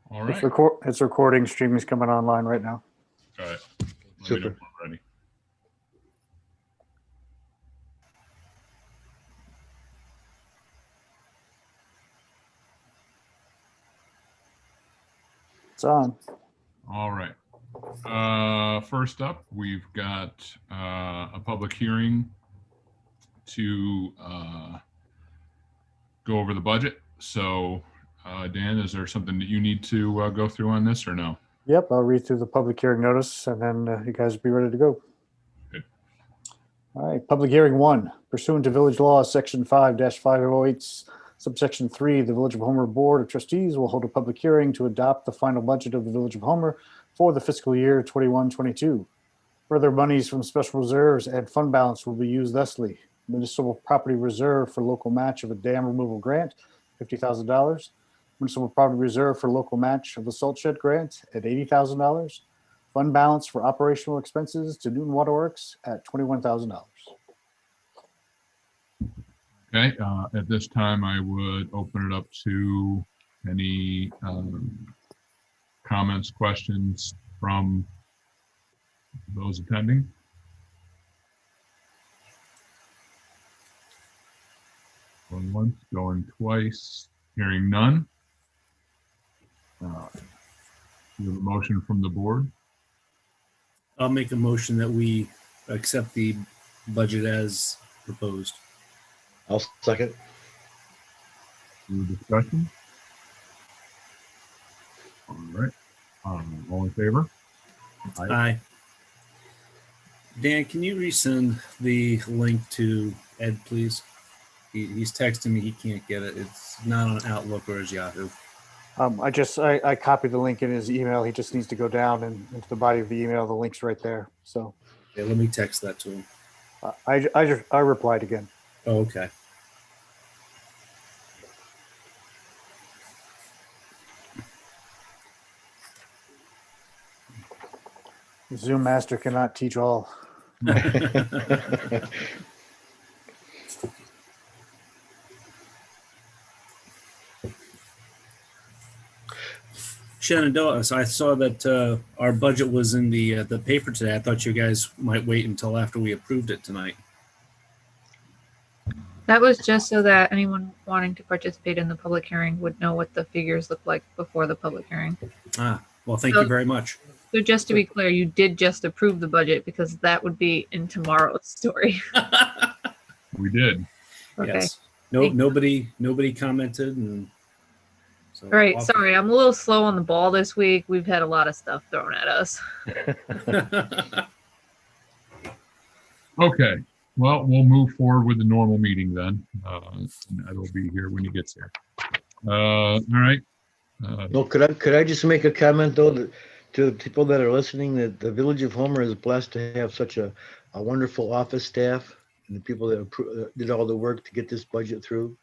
All right. It's recording. Streaming's coming online right now. All right. Super. Ready. It's on. All right. First up, we've got a public hearing to go over the budget. So, Dan, is there something that you need to go through on this or no? Yep, I'll read through the public hearing notice and then you guys will be ready to go. Good. All right, public hearing 1. Pursuant to Village Law, Section 5-508, subsection 3, the Village of Homer Board of Trustees will hold a public hearing to adopt the final budget of the Village of Homer for the fiscal year 21-22. Further monies from special reserves and fund balance will be used thusly. Municipal property reserve for local match of a dam removal grant, $50,000. Municipal property reserve for local match of the salt shed grant at $80,000. Fund balance for operational expenses to Newton Waterworks at $21,000. Okay. At this time, I would open it up to any comments, questions from those attending. Going once, going twice, hearing none. You have a motion from the board. I'll make a motion that we accept the budget as proposed. I'll second. Any discussion? All right. All in favor? Aye. Dan, can you resend the link to Ed, please? He's texting me. He can't get it. It's not on Outlook or his Yahoo. I copied the link in his email. He just needs to go down and into the body of the email. The link's right there. So Yeah, let me text that to him. I replied again. Oh, okay. Zoom master cannot teach all. Shenandoah, so I saw that our budget was in the paper today. I thought you guys might wait until after we approved it tonight. That was just so that anyone wanting to participate in the public hearing would know what the figures look like before the public hearing. Ah, well, thank you very much. So just to be clear, you did just approve the budget because that would be in tomorrow's story. We did. Okay. Yes. No, nobody commented, and so. All right. Sorry, I'm a little slow on the ball this week. We've had a lot of stuff thrown at us. Okay. Well, we'll move forward with the normal meeting then. That'll be here when he gets here. All right. No, could I just make a comment though, that to the people that are listening, that the Village of Homer is blessed to have such a wonderful office staff and the people that did all the work to get this budget through.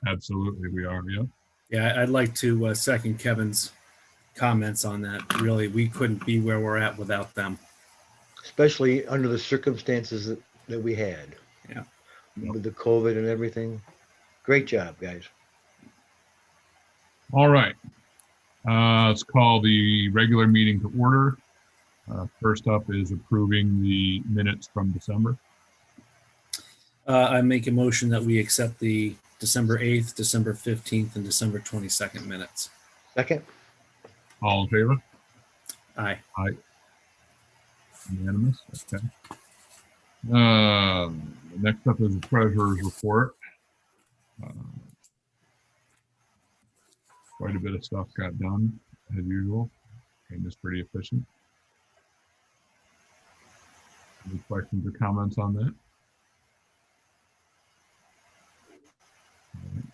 Absolutely, we are. Yeah. Yeah, I'd like to second Kevin's comments on that. Really, we couldn't be where we're at without them. Especially under the circumstances that we had. Yeah. With the COVID and everything. Great job, guys. All right. Let's call the regular meeting to order. First up is approving the minutes from December. I make a motion that we accept the December 8th, December 15th, and December 22nd minutes. Second. All in favor? Aye. Aye. Unanimous. Okay. Next up is the treasurer's report. Quite a bit of stuff got done as usual. And it's pretty efficient. Any questions or comments on that? All right.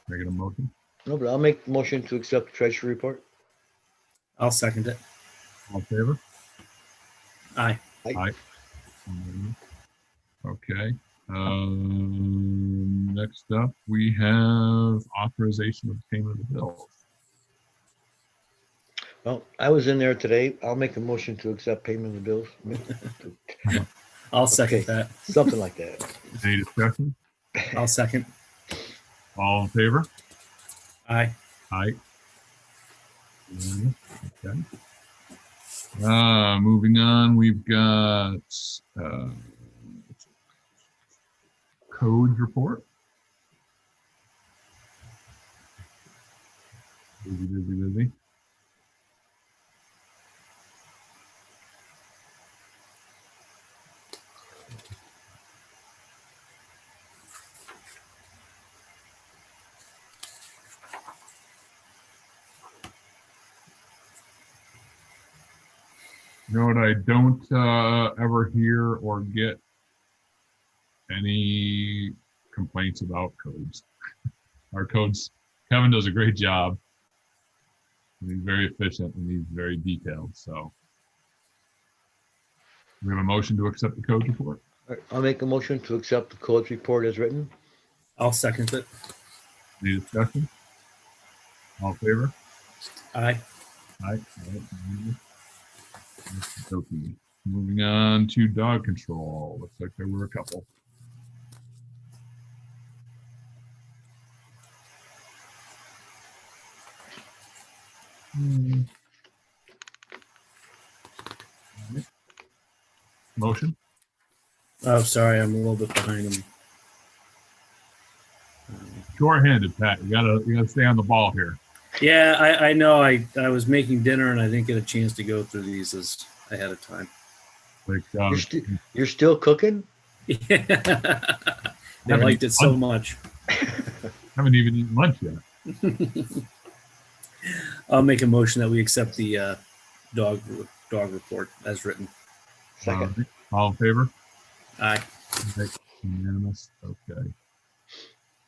Can I get a motion? No, but I'll make the motion to accept the treasury report. I'll second it. All in favor? Aye. Aye. Okay. Next up, we have authorization of payment of bills. Well, I was in there today. I'll make a motion to accept payment of the bills. I'll second Okay. that. Something like that. Any discussion? I'll second. All in favor? Aye. Aye. Okay. Moving on, we've got codes report. Busy. You know what I don't ever hear or get any complaints about codes. Our codes, Kevin does a great job. He's very efficient and he's very detailed. So we have a motion to accept the code report. I'll make a motion to accept the codes report as written. I'll second it. Any discussion? All in favor? Aye. Aye. Okay. Moving on to dog control. Looks like there were a couple. Motion? Oh, sorry, I'm a little bit behind him. Short-handed, Pat. You gotta stay on the ball here. Yeah, I know. I was making dinner and I didn't get a chance to go through these as ahead of time. Like You're still cooking? They liked it so much. Haven't even eaten lunch yet. I'll make a motion that we accept the dog report as written. Second. All in favor? Aye. Okay. Unanimous. Okay.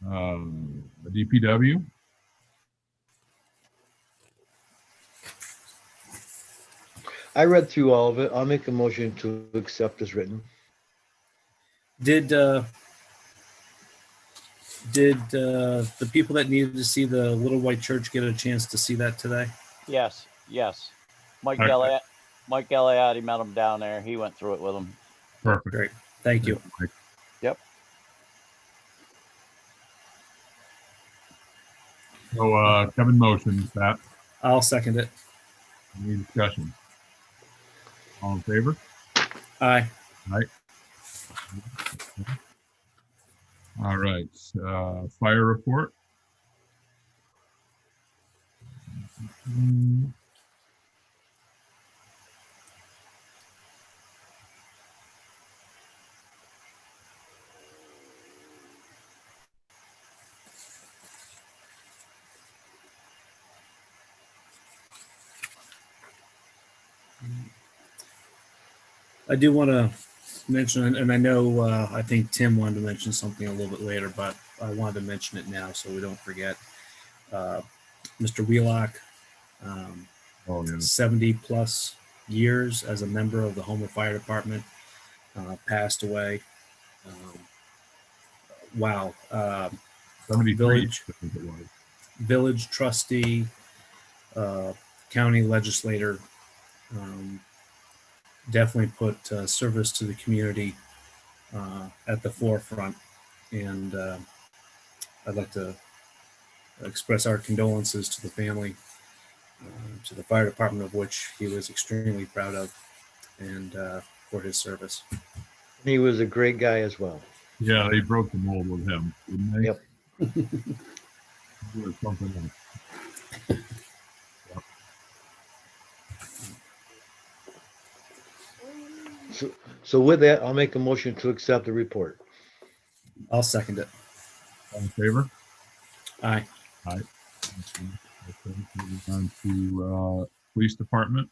The DPW. I read through all of it. I'll make a motion to accept as written. Did the people that needed to see the Little White Church get a chance to see that today? Yes. Mike Okay. Galeotti met him down there. He went through it with him. Perfect. Great. Thank you. Yep. So Kevin motions that. I'll second it. Any discussion? All in favor? Aye. Aye. All right. Fire report. I do want to mention, and I know I think Tim wanted to mention something a little bit later, but I wanted to mention it now so we don't forget. Mr. Wheelock, Oh, yeah. 70 plus years as a member of the Homer Fire Department, passed away. Wow. 73, I think it was. Village trustee, county legislator, definitely put service to the community at the forefront. And I'd like to express our condolences to the family, to the fire department, of which he was extremely proud of, and for his service. He was a great guy as well. Yeah, they broke the mold with him, didn't they? Yep. It was something else. So with that, I'll make a motion to accept the report. I'll second it. All in favor? Aye. Aye. Okay. Moving on to police department.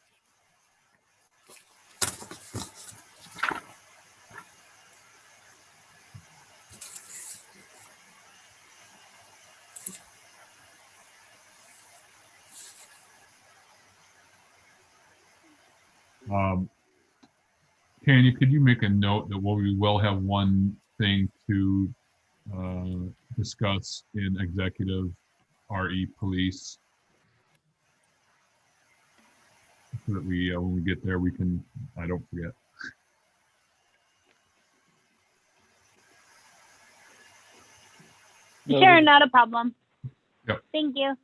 Tanya, could you make a note that we will have one thing to discuss in executive RE police, so that we, when we get there, we can, I don't forget. Sure, not a problem. Yep. Thank you.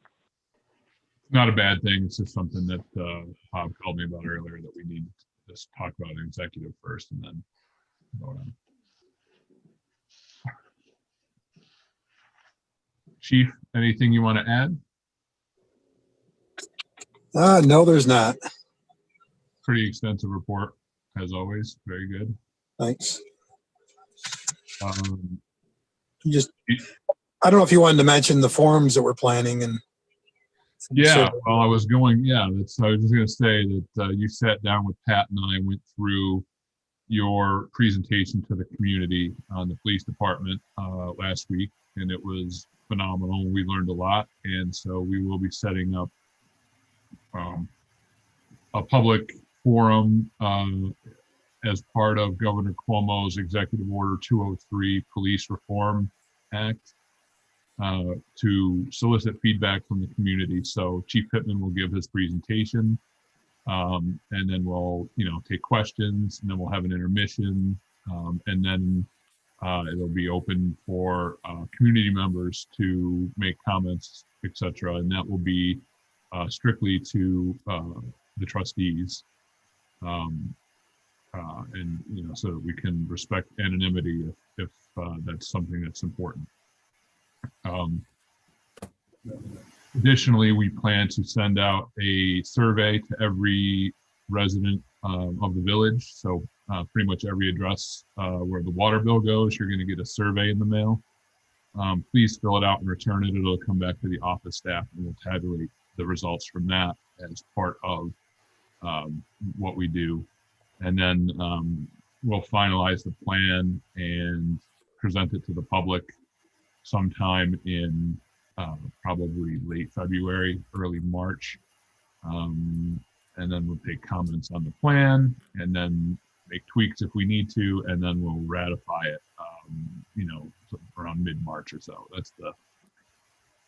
not a bad thing. It's just something that Bob called me about earlier that we need to just talk about an executive first and then vote on. Chief, anything you want to add? No, there's not. Pretty extensive report, as always. Very good. Thanks. Um, I don't know if you wanted to mention the forums that we're planning and. Yeah, well, I was just going to say that you sat down with Pat and I went through your presentation to the community on the police department last week, and it was phenomenal. We learned a lot, and so we will be setting up a public forum as part of Governor Cuomo's Executive Order 203 Police Reform Act. To solicit feedback from the community. So Chief Pittman will give his presentation, and then we'll, take questions, and then we'll have an intermission, and then it'll be open for community members to make comments, etc. And that will be strictly to the trustees, and so that we can respect anonymity if that's something that's important. Additionally, we plan to send out a survey to every resident of the village. So pretty much every address where the water bill goes, you're going to get a survey in the mail. Please fill it out and return it. It'll come back to the office staff, and we'll tabulate the results from that as part of what we do. And then we'll finalize the plan and present it to the public sometime in probably late February, early March. And then we'll take comments on the plan and then make tweaks if we need to, and then we'll ratify it, around mid-March or so.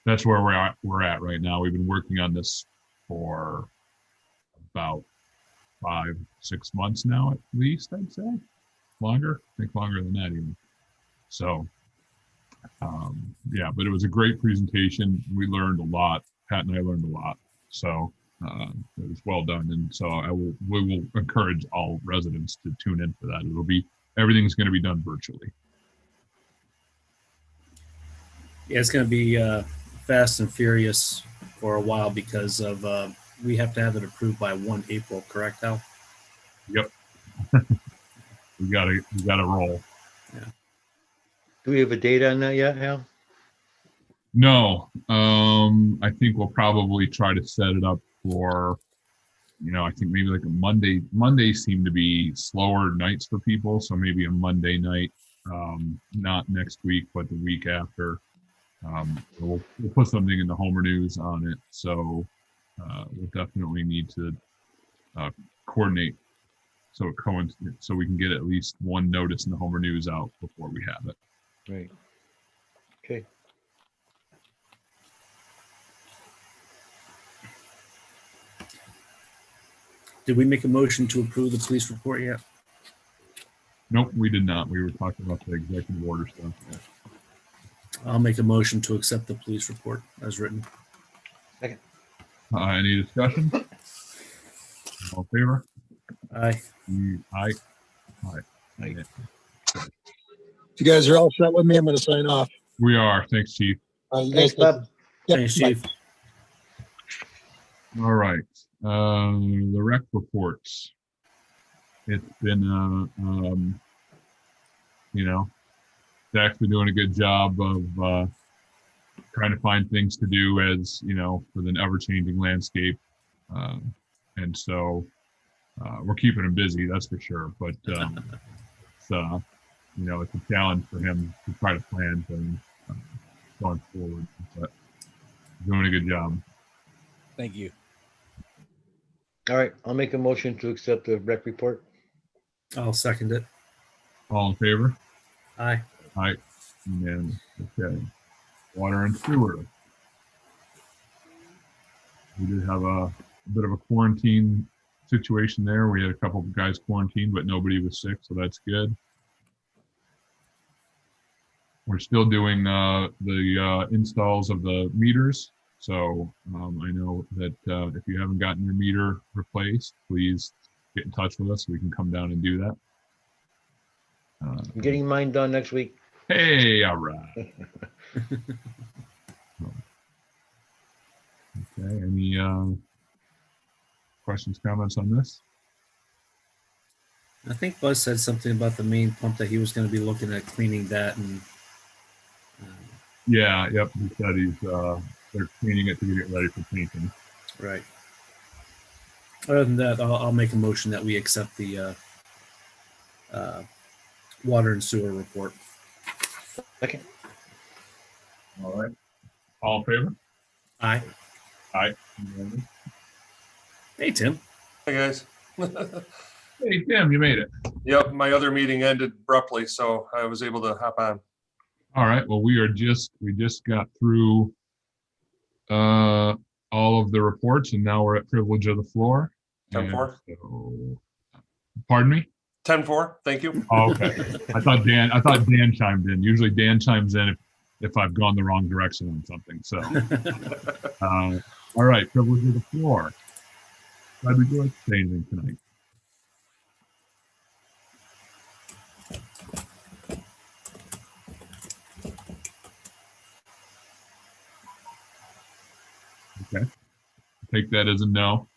That's where we're at right now. We've been working on this for about 5-6 months now, at least, I'd say. Longer? I think longer than that even. So but it was a great presentation. We learned a lot. Pat and I learned a lot. So it was well done. And so we will encourage all residents to tune in for that. Everything's going to be done virtually. Yeah, it's going to be fast and furious for a while because of we have to have it approved by 1 April, correct, Hal? Yep. we gotta roll. Yeah. Do we have a date on that yet, Hal? No, I think we'll probably try to set it up for, I think maybe like a Monday. Mondays seem to be slower nights for people, so maybe a Monday night, not next week, but the week after. We'll put something in the Homer News on it, so we'll definitely need to coordinate so we can get at least one notice in the Homer News out before we have it. Right. Okay. Did we make a motion to approve the police report yet? Nope, we did not. We were talking about the executive order stuff. I'll make a motion to accept the police report as written. Second. Any discussion? All in favor? Aye. Aye. Aye. If you guys are all set with me, I'm going to sign off. We are. Thanks, Chief. You Thanks, guys Bob. Yep, Thanks, bye. Chief. All right. The rec reports. It's been, Zach's been doing a good job of trying to find things to do as, for the ever-changing landscape. And so we're keeping him busy, that's for sure. But it's a challenge for him to try to plan things going forward. But doing a good job. Thank you. All right, I'll make a motion to accept the rec report. I'll second it. All in favor? Aye. Aye. And okay. Water and sewer. We did have a bit of a quarantine situation there. We had a couple of guys quarantined, but nobody was sick, so that's good. We're still doing the installs of the meters. So I know that if you haven't gotten your meter replaced, please get in touch with us so we can come down and do that. I'm getting mine done next week. Hey, all right. Okay, any questions, comments on this? I think Buzz said something about the main pump that he was going to be looking at cleaning that, and Yeah, yep, he said they're cleaning it to get it ready for painting. right. Other than that, I'll make a motion that we accept the water and sewer report. Second. All right. All in favor? Aye. Aye. Hey, Tim. Hey, guys. Hey, Tim, you made it. Yep, my other meeting ended abruptly, so I was able to hop on. All right. Well, we just got through all of the reports, and now we're at privilege of the floor. 10-4. So, pardon me? 10-4, thank you. Oh, okay. I thought Dan chimed in. Usually Dan chimes in if I've gone the wrong direction on something. So, all right, privilege of the floor. Glad we do say anything tonight. Okay, take that as a no.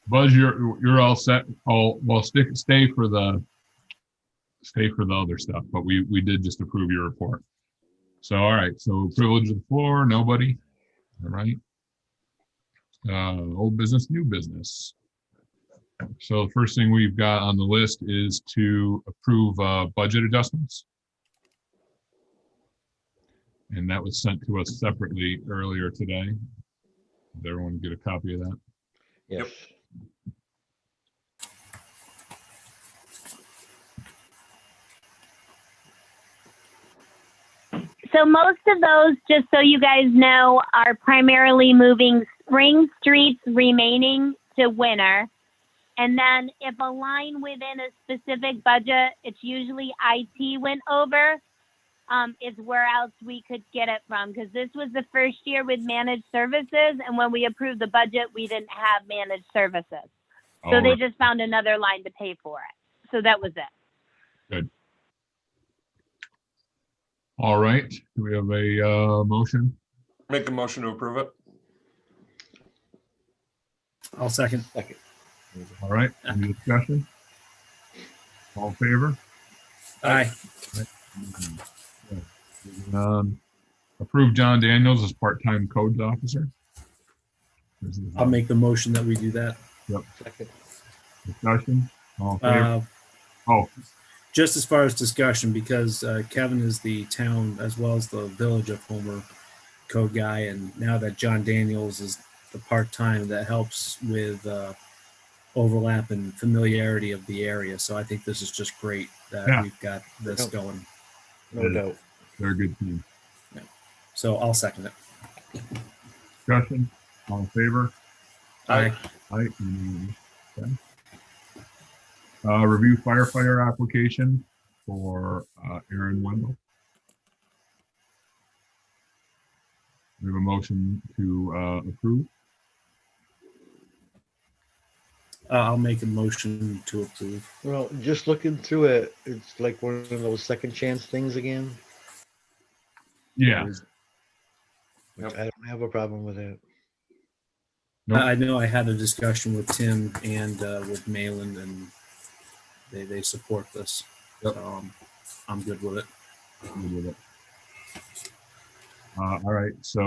Buzz, you're all set. Well, stay for the other stuff, but we did just approve your report. So all right, so privilege of the floor, nobody. All right. Old business, new business. So the first thing we've got on the list is to approve budget adjustments. And that was sent to us separately earlier today. Did everyone get a copy of that? Yes. So most of those, just so you guys know, are primarily moving spring streets remaining to winter. And then if a line within a specific budget, it's usually IT went over, is where else we could get it from. Because this was the first year with managed services. And when we approved the budget, we didn't have managed services. So All they right. just found another line to pay for it. So that was it. Good. All right. Do we have a motion? Make a motion to approve it. I'll second. Second. All right. Any discussion? All in favor? Aye. Approve John Daniels as part-time codes officer. I'll make the motion that we do that. Second. Discussion. All in favor? Oh, Just as far as discussion, because Kevin is the town as well as the Village of Homer code guy, and now that John Daniels is the part-time, that helps with overlap and familiarity of the area. So I think this is just great that Yeah. we've got this going. No doubt. they're a good team. So I'll second it. Discussion. All in favor? Aye. Aye. Okay. Review firefighter application for Aaron Wendell. We have a motion to approve. I'll make a motion to approve. Well, just looking through it, it's like one of those second chance things again. Yeah. Which I don't have a problem with that. Nope. I know I had a discussion with Tim and with Malin, and they support this. Yep. So I'm good with it. Good with it. All right. So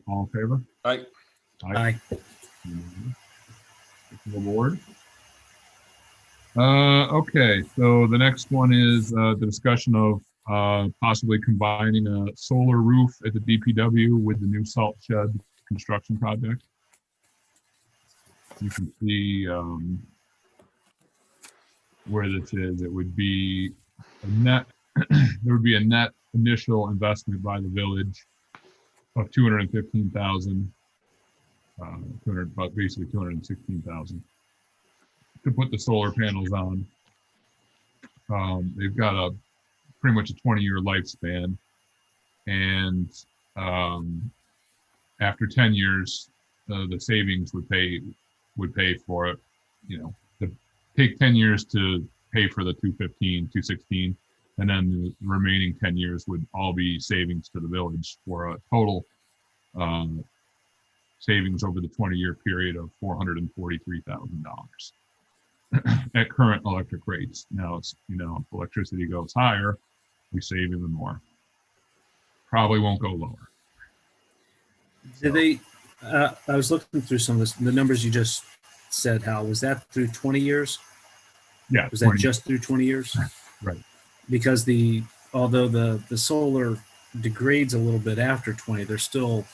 all in favor? Aye. Aye. The board. Okay, so the next one is the discussion of possibly combining a solar roof at the DPW with the new salt shed construction project. You can see where this is. It would be a net. There would be a net initial investment by the village of $215,000. 200, but basically 216,000 to put the solar panels on. They've got pretty much a 20-year lifespan. and after 10 years, the savings would pay for it. You know, take 10 years to pay for the 215, 216, and then the remaining 10 years would all be savings to the village for a total savings over the 20-year period of $443,000 at current electric rates. Now, it's, you know, if electricity goes higher, we save even more. Probably won't go lower. Did they? I was looking through some of this. The numbers you just said, Hal, was that through 20 years? Yeah. Was that just through 20 years? Right. Because although the solar degrades a little bit after 20, they're still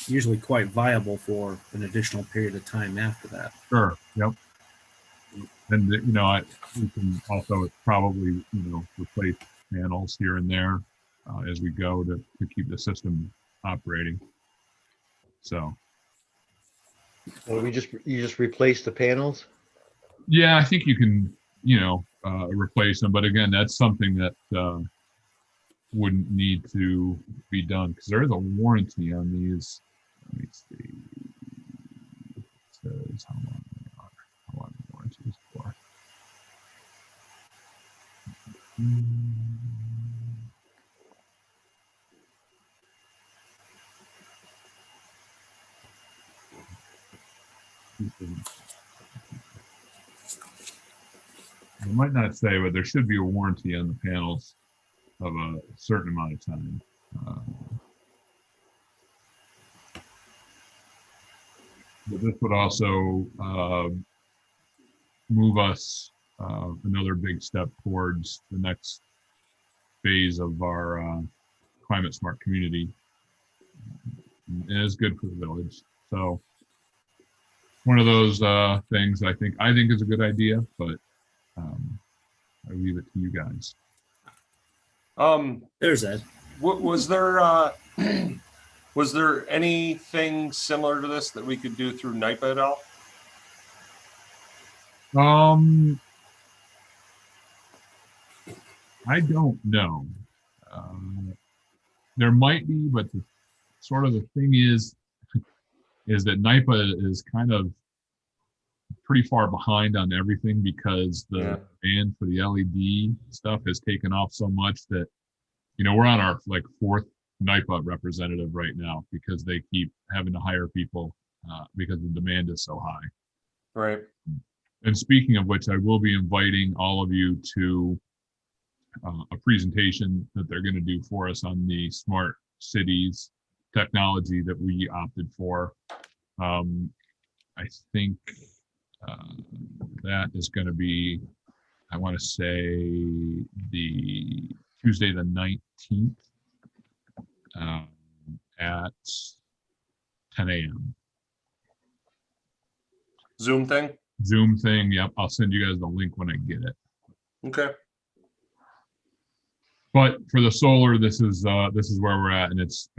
usually quite viable for an additional period of time after that. Sure. Yep. And you know, we can also probably, you know, replace panels here and there as we go to keep the system operating. So. Well, you just replace the panels? Yeah, I think you can, you know, replace them, but again, that's something that wouldn't need to be done because there is a warranty on these. Let me see. It says how long they are, how long the warranty is for. It might not say, but there should be a warranty on the panels of a certain amount of time. But this would also move us another big step towards the next phase of our climate smart community. It is good for the village. So one of those things I think is a good idea, but I leave it to you guys. There's Ed. Was there was there anything similar to this that we could do through NIPA at all? I don't know. There might be, but the thing is that NIPA is kind of pretty far behind on everything because the demand for the LED stuff has taken off so much that, you know, we're on our like fourth NIPA representative right now because they keep having to hire people because the demand is so high. Right. And speaking of which, I will be inviting all of you to a presentation that they're going to do for us on the smart cities technology that we opted for. I think that is going to be, I want to say, the Tuesday the 19th at 10 a.m. Zoom thing? Zoom thing, yep. I'll send you guys the link when I get it. Okay. But for the solar, this is where we're at, and it's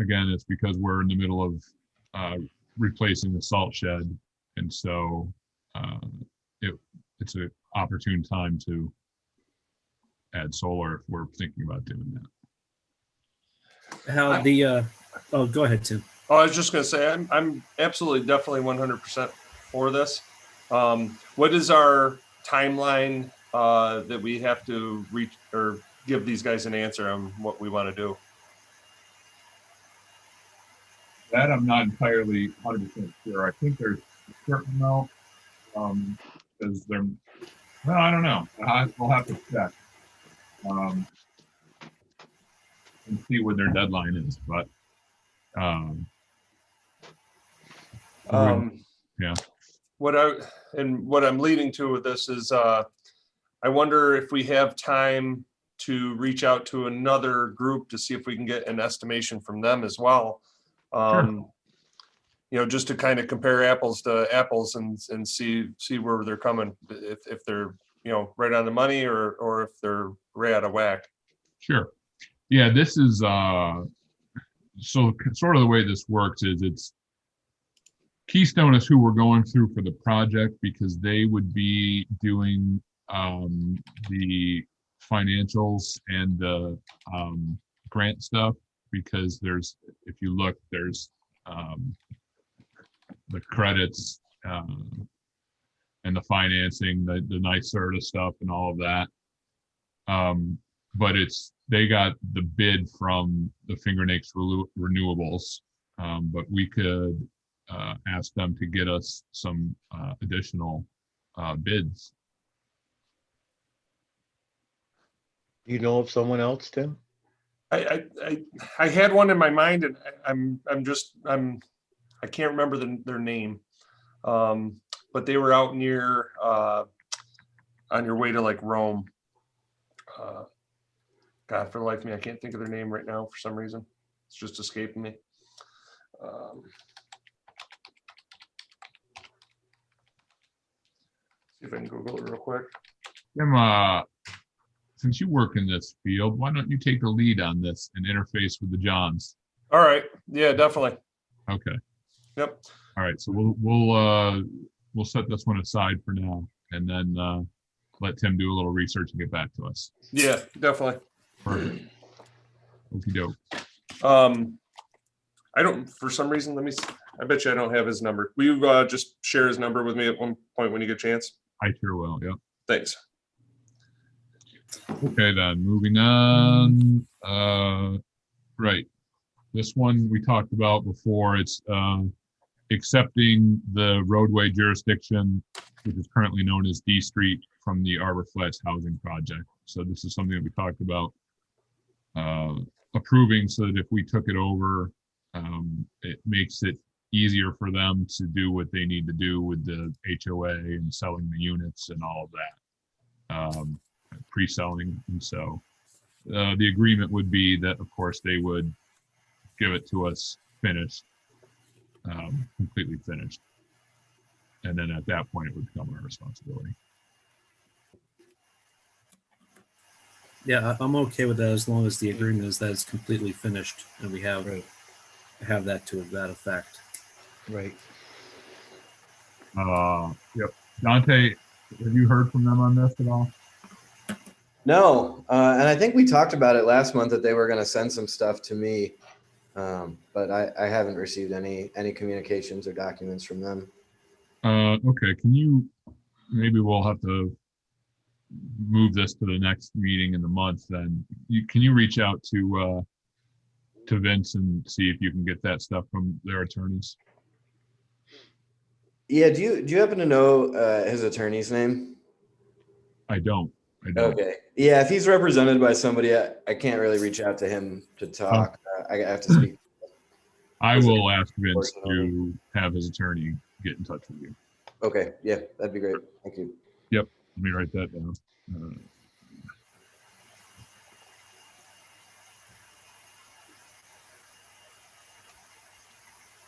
because we're in the middle of replacing the salt shed, and so it's an opportune time to add solar if we're thinking about doing that. How go ahead, Tim. Oh, I was just going to say, I'm absolutely, definitely 100% for this. What is our timeline that we have to reach or give these guys an answer on what we want to do? That I'm not entirely 100% sure. I think there's a certain amount because they're, well, I don't know. I'll have to check and see what their deadline is, but yeah. What I'm leading to with this is I wonder if we have time to reach out to another group to see if we can get an estimation from them as well. Sure. You know, just to kind of compare apples to apples and see where they're coming, if they're, you know, right on the money or if they're right out of whack. Sure. Yeah, this is so sort of the way this works is it's Keystone is who we're going through for the project because they would be doing the financials and the grant stuff, because if you look, there's the credits and the financing, the NYSERDA stuff and all of that. But they got the bid from the Finger Lakes Renewables, but we could ask them to get us some additional bids. Do you know of someone else, Tim? I had one in my mind, and I can't remember their name. But they were out near on your way to like Rome. God, for the life of me, I can't think of their name right now for some reason. It's just escaping me. See if I can Google it real quick. Tim, since you work in this field, why don't you take the lead on this and interface with the Johns? All right. Yeah, definitely. Okay. Yep. All right. So we'll set this one aside for now, and then let Tim do a little research and get back to us. Yeah, definitely. Perfect. Okey doke. I don't, for some reason, I bet you I don't have his number. Will you just share his number with me at one point when you get a chance? I sure will. Yep. Thanks. Okay, then moving on. Right. This one we talked about before. It's accepting the roadway jurisdiction, which is currently known as D Street, from the Arbor Flats housing project. So this is something that we talked about approving, so that if we took it over, it makes it easier for them to do what they need to do with the HOA and selling the units and all of that, pre-selling. And so the agreement would be that, of course, they would give it to us finished, completely finished. And then at that point, it would become our responsibility. Yeah, I'm okay with that as long as the agreement is that it's completely finished and we have that to that effect. Right. Yep. Dante, have you heard from them on this at all? No, and I think we talked about it last month that they were going to send some stuff to me, but I haven't received any communications or documents from them. Okay, maybe we'll have to move this to the next meeting in the month then. Can you reach out to Vince and see if you can get that stuff from their attorneys? Yeah, do you happen to know his attorney's name? I don't. Okay. Yeah, if he's represented by somebody, I can't really reach out to him to talk. I have to speak. I will ask Vince to have his attorney get in touch with you. Okay. Yeah, that'd be great. Thank you. Yep. Let me write that down.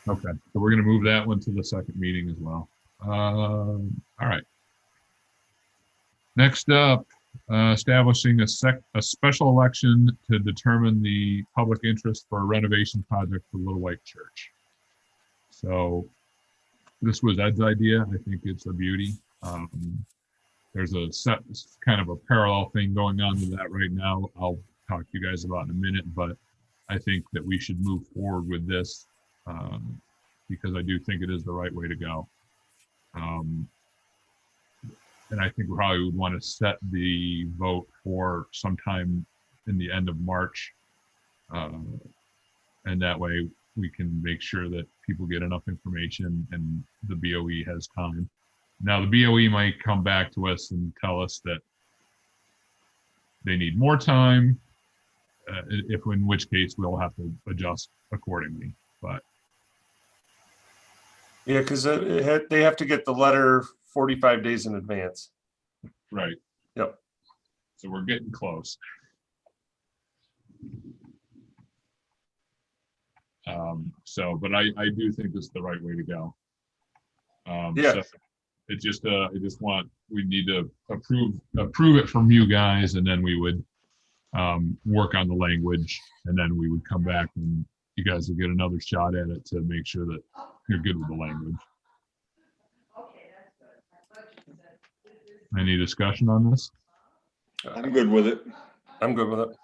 Okay, so we're going to move that one to the second meeting as well. All right. Next up, establishing a special election to determine the public interest for a renovation project for Little White Church. So this was Ed's idea. I think it's a beauty. There's kind of a parallel thing going on with that right now. I'll talk to you guys about in a minute, but I think that we should move forward with this because I do think it is the right way to go. And I think we probably would want to set the vote for sometime in the end of March. And that way we can make sure that people get enough information and the BOE has time. Now the BOE might come back to us and tell us that they need more time, in which case we'll have to adjust accordingly. But yeah, because they have to get the letter 45 days in advance. Right. Yep. So we're getting close. But I do think this is the right way to go. Yeah. So we need to approve it from you guys, and then we would work on the language, and then we would come back and you guys will get another shot at it to make sure that you're good with the language. Any discussion on this? I'm good with it. I'm good with it.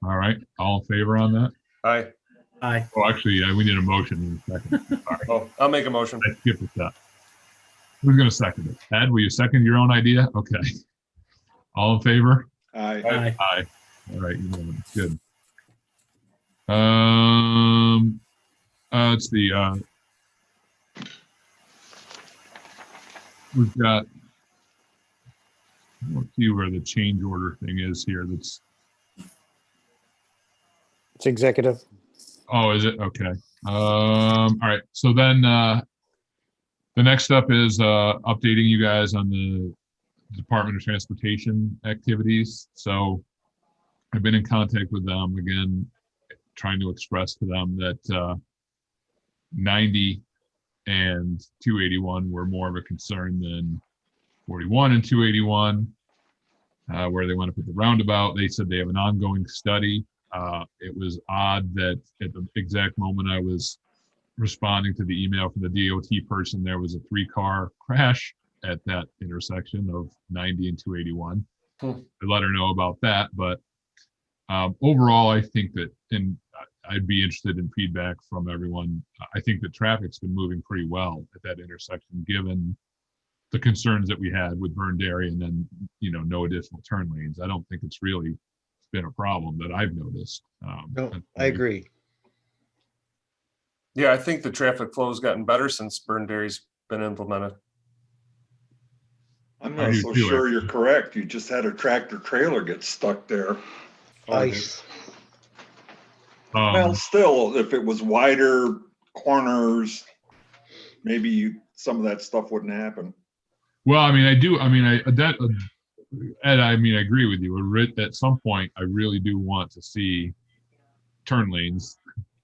All right, all in favor on that? Aye. Aye. Oh, actually, we need a motion in a second. Sorry, Oh, I'll make a motion. I skipped a step. Who's going to second it? Ed, will you second your own idea? Okay. All in favor? Aye. Aye. Aye. All right, good. Let's see. We've got. Let's see where the change order thing is here. That's. It's executive. Oh, is it? Okay. All right. So then the next step is updating you guys on the Department of Transportation activities. So I've been in contact with them again, trying to express to them that 90 and 281 were more of a concern than 41 and 281, where they want to put the roundabout. They said they have an ongoing study. It was odd that at the exact moment I was responding to the email from the DOT person, there was a 3-car crash at that intersection of 90 and 281. I let her know about that, but overall, I think that, and I'd be interested in feedback from everyone. I think that traffic's been moving pretty well at that intersection, given the concerns that we had with burned area and then, no additional turn lanes. I don't think it's really been a problem that I've noticed. No, I agree. Yeah, I think the traffic flow has gotten better since burn dairy's been implemented. I'm I not do so too, sure you're correct. You just had a tractor trailer get stuck there. Ice. Well, still, if it was wider corners, maybe some of that stuff wouldn't happen. Well, I mean, Ed, I agree with you. At some point, I really do want to see turn lanes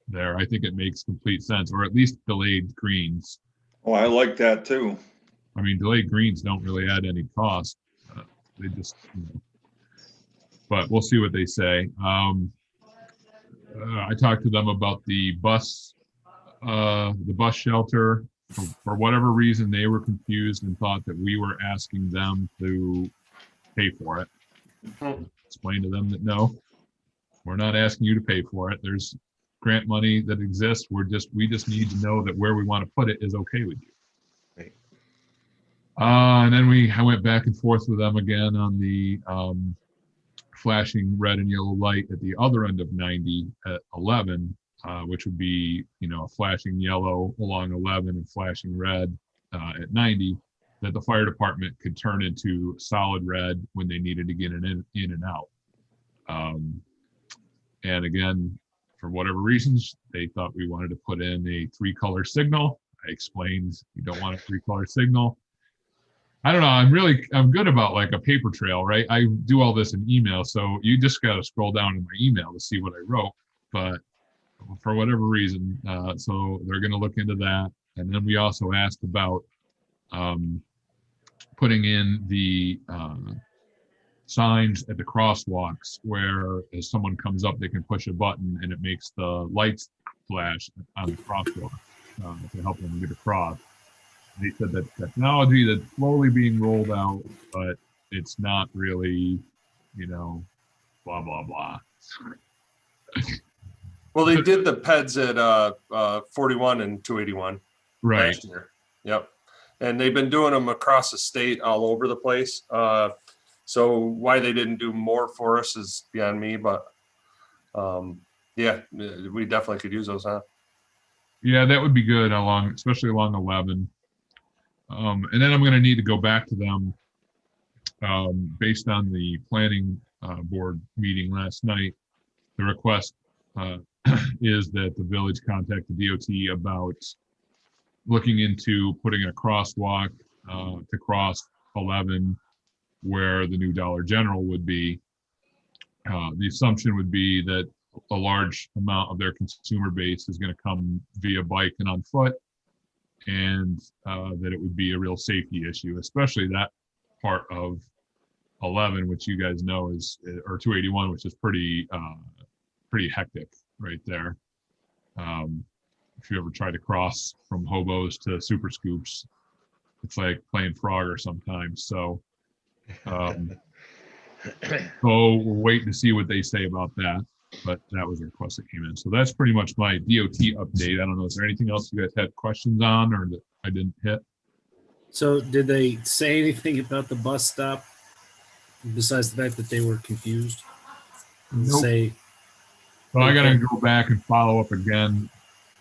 there. I think it makes complete sense, or at least delayed greens. Oh, I like that too. Delayed greens don't really add any cost. They just, but we'll see what they say. I talked to them about the bus shelter. For whatever reason, they were confused and thought that we were asking them to pay for it. Explain to them that no, we're not asking you to pay for it. There's grant money that exists. We just need to know that where we want to put it is okay with you. Right. And then I went back and forth with them again on the flashing red and yellow light at the other end of 90 at 11, which would be, a flashing yellow along 11 and flashing red at 90, that the fire department could turn into solid red when they needed to get in and out. And again, for whatever reasons, they thought we wanted to put in a 3-color signal. I explained we don't want a 3-color signal. I don't know. I'm good about like a paper trail, right? I do all this in email, so you just got to scroll down in my email to see what I wrote. But for whatever reason, so they're going to look into that. And then we also asked about putting in the signs at the crosswalks where as someone comes up, they can push a button and it makes the lights flash on the crosswalk to help them get across. They said that technology that's slowly being rolled out, but it's not really, blah, blah, blah. Well, they did the PEDs at 41 and 281 last year. Yep. And they've been doing them across the state all over the place. So why they didn't do more for us is beyond me, but yeah, we definitely could use those, huh? Yeah, that would be good especially along 11. And then I'm going to need to go back to them based on the planning board meeting last night. The request is that the village contact the DOT about looking into putting a crosswalk to cross 11 where the new Dollar General would be. The assumption would be that a large amount of their consumer base is going to come via bike and on foot, and that it would be a real safety issue, especially that part of 11, which you guys know is, or 281, which is pretty hectic right there. If you ever try to cross from Hobos to Super Scoops, it's like playing Frogger sometimes. So, so we're waiting to see what they say about that. but that was a request that came in. So that's pretty much my DOT update. I don't know, is there anything else you guys had questions on or that I didn't hit? So did they say anything about the bus stop besides the fact that they were confused? Nope. Say, So I gotta go back and follow up again,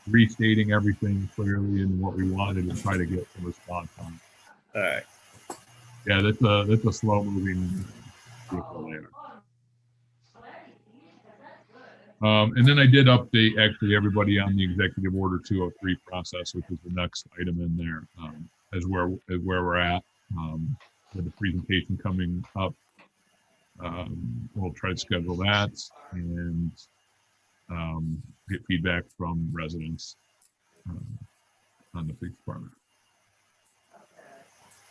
restating everything clearly and what we wanted and try to get some response on it. all right. Yeah, that's a slow moving vehicle there. And then I did update actually everybody on the executive order 203 process, which is the next item in there, as where we're at, with the presentation coming up. We'll try to schedule that and get feedback from residents on the police department.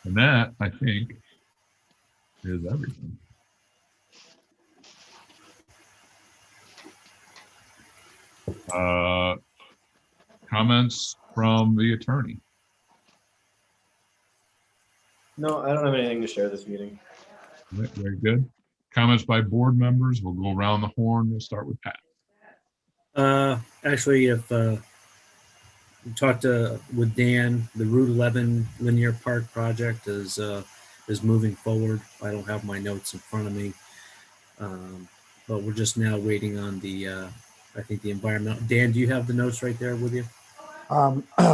And that, I think, is everything. Comments from the attorney? No, I don't have anything to share this meeting. Right, very good. Comments by board members. We'll go around the horn. We'll start with Pat. Actually, if we talked with Dan, the Route 11 linear park project is moving forward. I don't have my notes in front of me, but we're just now waiting on the I think the environmental. Dan, do you have the notes right there with you?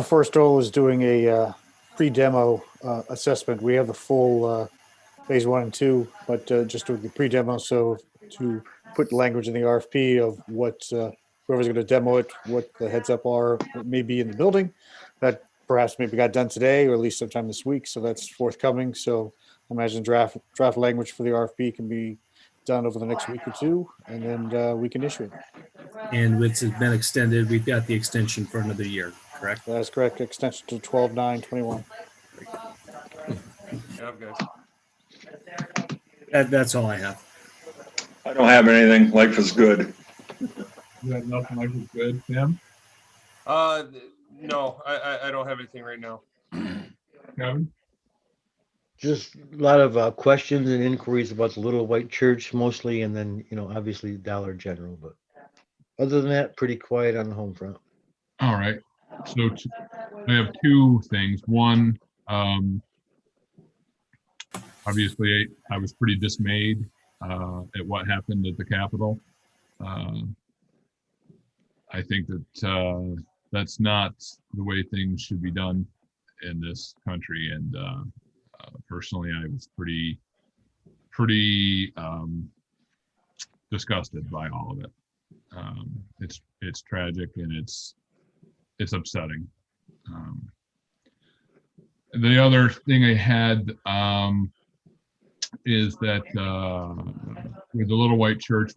Forestall is doing a pre-demo assessment. We have the full phase 1 and 2, but just doing the pre-demo. So to put language in the RFP of what whoever's going to demo it, what the heads up are, what may be in the building, that perhaps maybe got done today or at least sometime this week. So that's forthcoming. So I imagine draft language for the RFP can be done over the next week or two, and then we can issue it. And it's been extended. We've got the extension for another year, correct? That is correct. Extension to 12/9/21. Yeah, guys. That's all I have. I don't have anything. Life is good. You got nothing like it's good, Tim? No, I don't have anything right now. Kevin? Just a lot of questions and inquiries about the Little White Church mostly, and then, obviously Dollar General, but other than that, pretty quiet on the home front. All right. So I have two things. One, obviously I was pretty dismayed at what happened at the Capitol. I think that that's not the way things should be done in this country. And personally, I was pretty disgusted by all of it. It's tragic and it's upsetting. The other thing I had is that with the Little White Church,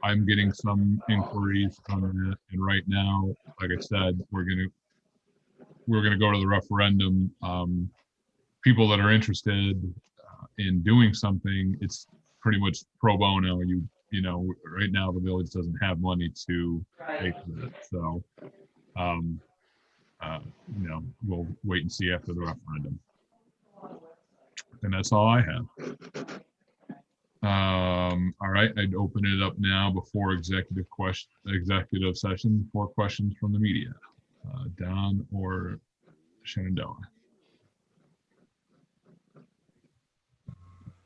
I'm getting some inquiries on that, and right now, like I said, we're gonna go to the referendum. People that are interested in doing something, it's pretty much pro bono. You know, right now the village doesn't have money to pay for that, so we'll wait and see after the referendum. And that's all I have. All right, I'd open it up now before executive session for questions from the media. Don or Shenandoah.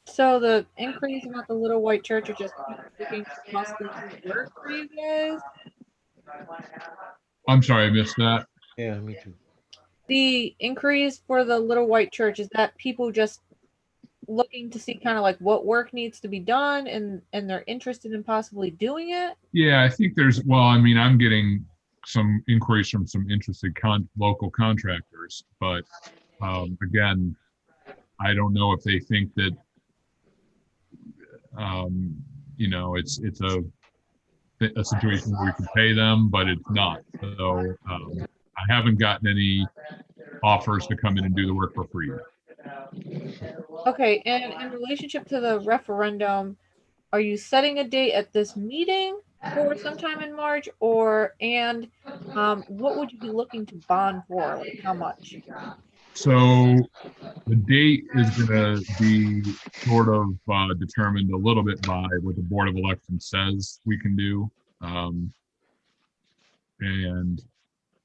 So the increase about the Little White Church are just looking to possibly work for you guys? I'm sorry, I missed that. Yeah, me too. The increase for the Little White Church, is that people just looking to see kind of like what work needs to be done and they're interested in possibly doing it? Yeah, I think I'm getting some inquiries from some interested local contractors, but again, I don't know if they think that it's a situation where we can pay them, but it's not. So I haven't gotten any offers to come in and do the work for free. Okay, and in relationship to the referendum, are you setting a date at this meeting for sometime in March, what would you be looking to bond for? Like how much? So the date is going to be sort of determined a little bit by what the Board of Elections says we can do. And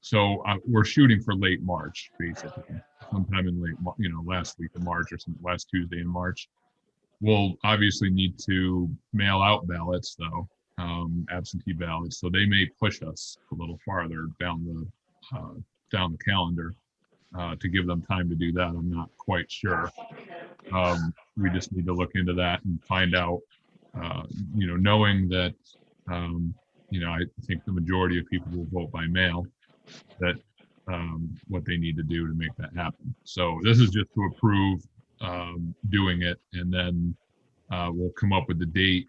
so we're shooting for late March, basically, sometime in last week of March or some last Tuesday in March. We'll obviously need to mail out ballots, though, absentee ballots. So they may push us a little farther down the calendar to give them time to do that. I'm not quite sure. We just need to look into that and find out, knowing that, I think the majority of people will vote by mail, that what they need to do to make that happen. So this is just to approve doing it, and then we'll come up with the date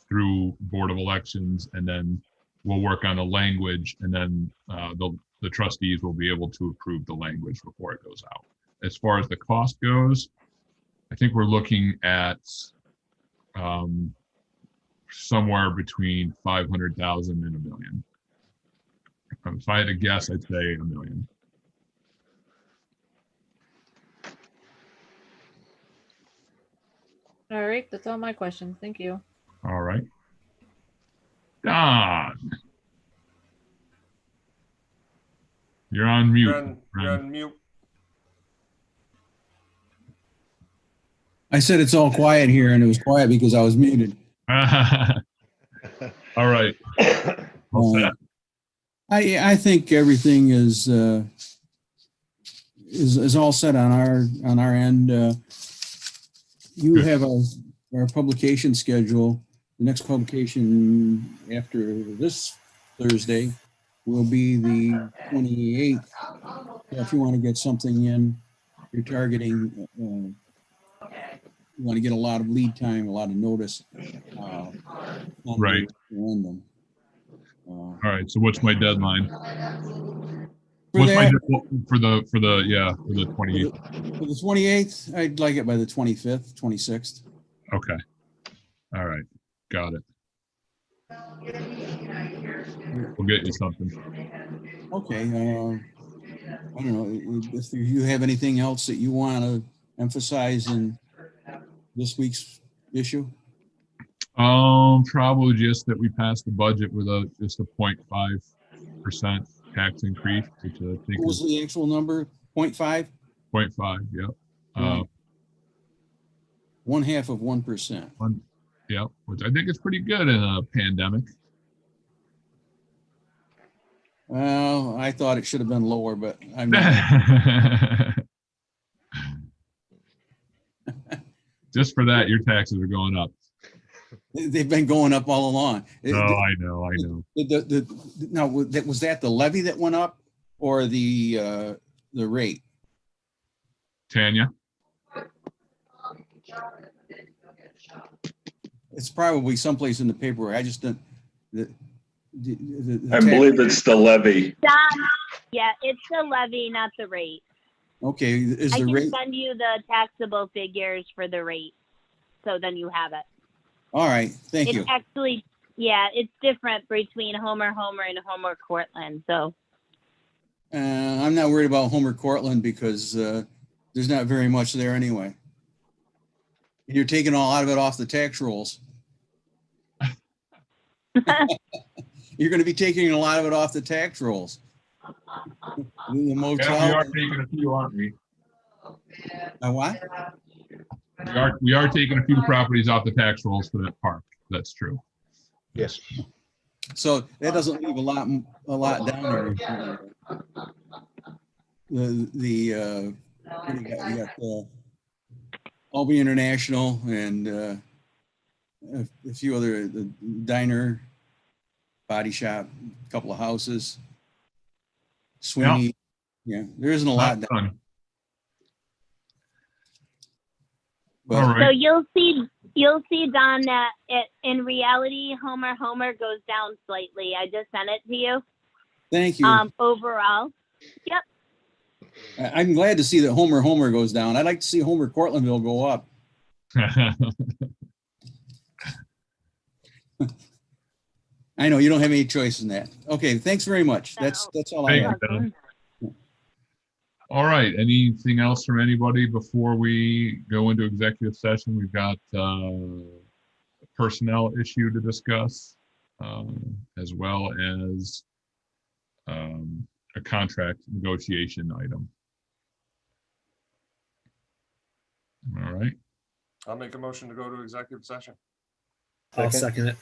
through Board of Elections, and then we'll work on the language, and then the trustees will be able to approve the language before it goes out. As far as the cost goes, I think we're looking at somewhere between 500,000 and $1 million. If I had to guess, I'd say $1 million. All right, that's all my questions. Thank you. All right. Don. You're on mute. You're on mute. I said it's all quiet here, and it was quiet because I was muted. All right. I think everything is all set on our end. You Good. have our publication schedule. The next publication after this Thursday will be the 28th. So if you want to get something in, you're targeting. You want to get a lot of lead time, a lot of notice. Right. Referendum. All right. So what's my deadline? For What's that, for the 28th? For the 28th, I'd like it by the 25th, 26th. Okay. All right. Got it. We'll get you something. Okay. I don't know if you have anything else that you want to emphasize in this week's issue. Probably just that we passed the budget with just a 0.5% tax increase, which I think What was the actual number? 0.5? 0.5. Yep. 1/2 of 1%. Yep. Which I think is pretty good in a pandemic. Well, I thought it should have been lower, but I'm not. Just for that, your taxes are going up. They've been going up all along. Oh, I know. Now, was that the levy that went up, or the rate? Tanya? It's probably someplace in the paperwork. I just didn't. I believe it's the levy. Yeah, it's the levy, not the rate. Okay, is I the can rate? send you the taxable figures for the rate, so then you have it. All right, thank you. It's actually, yeah, it's different between Homer and Homer Cortland. So I'm not worried about Homer Cortland because there's not very much there anyway. You're taking all out of it off the tax rolls. You're going to be taking a lot of it off the tax rolls. The motel. Yeah, we are taking a few, aren't we? What? We are taking a few properties off the tax rolls for that park. That's true. Yes. So that doesn't leave a lot down there. You got Albany International and a few other, the diner, body shop, a couple of houses. Sweeney. Yeah, there isn't a lot down. All right. So you'll see, Don, that in reality, Homer goes down slightly. I just sent it to you. Thank you. Overall. Yep. I'm glad to see that Homer goes down. I'd like to see Homer Cortlandville go up. I know you don't have any choice in that. Okay, thanks very much. That's all I have. All right. Anything else from anybody before we go into executive session? We've got a personnel issue to discuss. as well as a contract negotiation item. All right. I'll make a motion to go to executive session. I'll Second. second it.